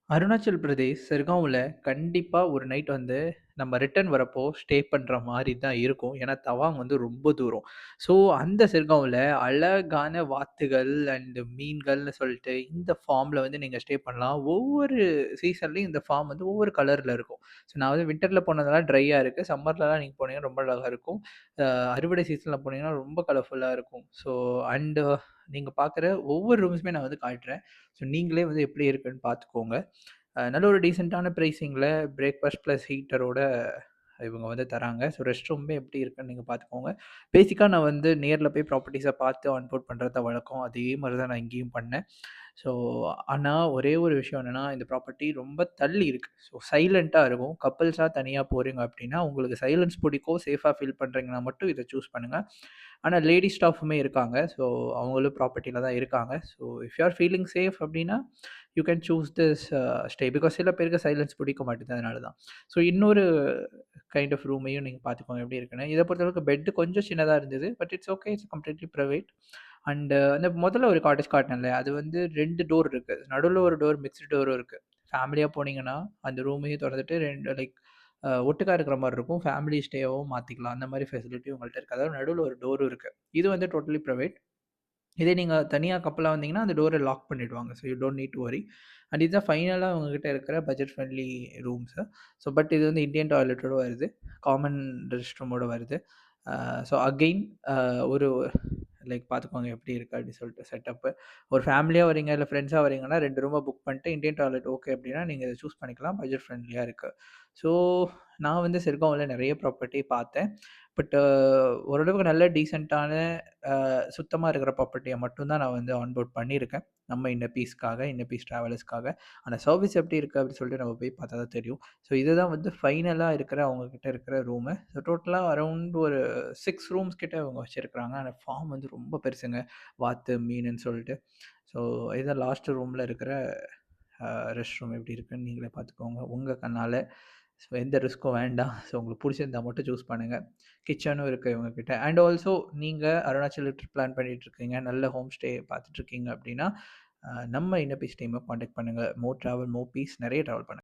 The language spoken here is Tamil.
அருணாச்சல் பிரதேஷ், சிர்காவ்ல கண்டிப்பா ஒரு நைட் வந்து நம்ம ரிட்டர்ன் வரப்போ ஸ்டே பண்ற மாரி தான் இருக்கும். ஏன்னா, தவாங் வந்து ரொம்ப தூரம். ஸோ, அந்த சிர்காவ்ல அழகான வாத்துகள் அண்ட் மீன்கள்னு சொல்லிட்டு இந்த ஃபார்ம்ல வந்து நீங்க ஸ்டே பண்ணலாம். ஒவ்வொரு சீசன்லயும் இந்த ஃபார்ம் வந்து ஒவ்வொரு கலர்ல இருக்கும். ஸோ, நான் வந்து வின்டர்ல போனதுனால ட்ரையா இருக்கு. சம்மர்லலாம் நீங்க போனீங்கன்னா ரொம்ப அழகா இருக்கும். அ அறுவடை சீசன்ல போனீங்கன்னா ரொம்ப கலர்ஃபுல்லா இருக்கும். ஸோ, அண்ட் நீங்க பார்க்குற ஒவ்வொரு ரூம்ஸுமே நான் வந்து காட்டுறேன். ஸோ, நீங்களே வந்து எப்படி இருக்குன்னு பார்த்துக்கோங்க. நல்ல ஒரு டீசென்ட்டான பிரைசிங்கில பிரேக்ஃபாஸ்ட் பிளஸ் ஹீட்டரோட இவங்க வந்து தராங்க. ஸோ ரெஸ்ட் ரூமுமே எப்படி இருக்குன்னு நீங்க பார்த்துக்கோங்க. பேசிக்கா நான் வந்து நேர்ல போய் ப்ராப்பர்ட்டீஸ பார்த்து அன்ஃபோர்ட் பண்றது தான் வழக்கம். அதே மாரி தான் நான் இங்கேயும் பண்ணேன். ஸோ ஆனா ஒரே ஒரு விஷயம் என்னன்னா, இந்த ப்ராப்பர்ட்டி ரொம்ப தள்ளி இருக்கு. ஸோ சைலன்ட்டா இருக்கும். கப்பிள்ஸா தனியா போறீங்க அப்படின்னா, உங்களுக்கு சைலன்ஸ் பிடிக்கும், சேஃபா ஃபீல் பண்றீங்கன்னா மட்டும் இத சூஸ் பண்ணுங்க. ஆனா லேடி ஸ்டாஃப்புமே இருக்காங்க. ஸோ அவங்களும் ப்ராப்பர்ட்டில தான் இருக்காங்க. So if you are feeling safe அப்படின்னா, you can choose this stay. Because சில பேருக்கு சைலன்ஸ் பிடிக்க மாட்டுது. அதனால தான். ஸோ இன்னொரு கைண்ட் ஆஃப் ரூமையும் நீங்க பார்த்துக்கோங்க எப்படி இருக்குன்னு. இத பொறுத்தளவுக்கு பெட் கொஞ்சம் சின்னதா இருந்தது. But it's okay. It's completely private. And அந்த முதல்ல ஒரு காட்டேஜ் காட்டுனேன்ல, அது வந்து 2 டோர் இருக்கு. நடுவுல ஒரு டோர், மிக்ஸ்டு டோரும் இருக்கு. ஃபேமிலியா போனீங்கன்னா, அந்த ரூமையும் தொறந்துட்டு 2 லைக் ஒட்டுக்கா இருக்கிற மாரி இருக்கும். ஃபேமிலி ஸ்டேவாவும் மாத்திக்கலாம். அந்த மாரி ஃபெசிலிட்டி உங்கள்ட்ட இருக்கு. அதாவது நடுவுல ஒரு டோரும் இருக்கு. இது வந்து டோட்டலி பிரைவேட். இதே நீங்க தனியா கப்புலா வந்தீங்கன்னா, அந்த டோர லாக் பண்ணிடுவாங்க. So you don't need to worry. And இதுதான் ஃபைனலா உங்ககிட்ட இருக்கிற budget friendly rooms. So but இது வந்து இண்டியன் டாய்லெட்டோட வருது. காமன் ரெஸ்ட் ரூமோட வருது. ஸோ அகெயின் ஒரு லைக் பார்த்துக்கோங்க எப்படி இருக்கு அப்படின்னு சொல்லிட்டு செட்டப்பு. ஒரு ஃபேமிலியா வரீங்க, இல்ல ஃப்ரெண்ட்ஸா வரீங்கன்னா 2 ரூம புக் பண்ணிட்டு இண்டியன் டாய்லெட் ஓகே அப்படின்னா, நீங்க இத சூஸ் பண்ணிக்கலாம். பட்ஜெட் ஃப்ரெண்ட்லியா இருக்கு. ஸோ நான் வந்து சிர்கான்ல நெறைய ப்ராப்பர்ட்டி பார்த்தேன். பட் ஓரளவுக்கு நல்ல டீசென்ட்டான சுத்தமா இருக்கிற ப்ராப்பர்ட்டிய மட்டும் தான் நான் வந்து ஆன் போர்ட் பண்ணியிருக்கேன். நம்ம இன்ன பீஸ்க்காக, இன்ன பீஸ் ட்ராவலர்ஸ்க்காக. ஆனா சர்விஸ் எப்படி இருக்கு அப்படின்னு சொல்லிட்டு நம்ம போய் பார்த்தா தான் தெரியும். ஸோ இதுதான் வந்து ஃபைனலா இருக்கிற அவங்க கிட்ட இருக்கிற ரூமு. ஸோ டோட்டலா அரவுண்ட் ஒரு 6 ரூம்ஸ் கிட்ட இவங்க வச்சிருக்காங்க. ஆனா ஃபார்ம் வந்து ரொம்ப பெருசுங்க. வாத்து, மீனுன்னு சொல்லிட்டு. ஸோ இதுதான் லாஸ்ட் ரூம்ல இருக்கிற ரெஸ்ட் ரூம் எப்படி இருக்குன்னு நீங்களே பார்த்துக்கோங்க. உங்க கண்ணால. ஸோ எந்த ரிஸ்க்கும் வேண்டாம். ஸோ உங்களுக்கு புடிச்சிருந்தா மட்டும் சூஸ் பண்ணுங்க. கிச்சனும் இருக்கு இவங்க கிட்ட. அண்ட் ஆல்சோ நீங்க அருணாச்சல் ட்ரிப் பிளான் பண்ணிட்டு இருக்கீங்க. நல்ல ஹோம் ஸ்டே பார்த்துட்டு இருக்கீங்க அப்படின்னா, நம்ம இன்ன பீஸ் டீம கான்டாக்ட் பண்ணுங்க. மோர் டிராவல், மோர் பீஸ் நெறைய டிராவல் பண்ணுங்க.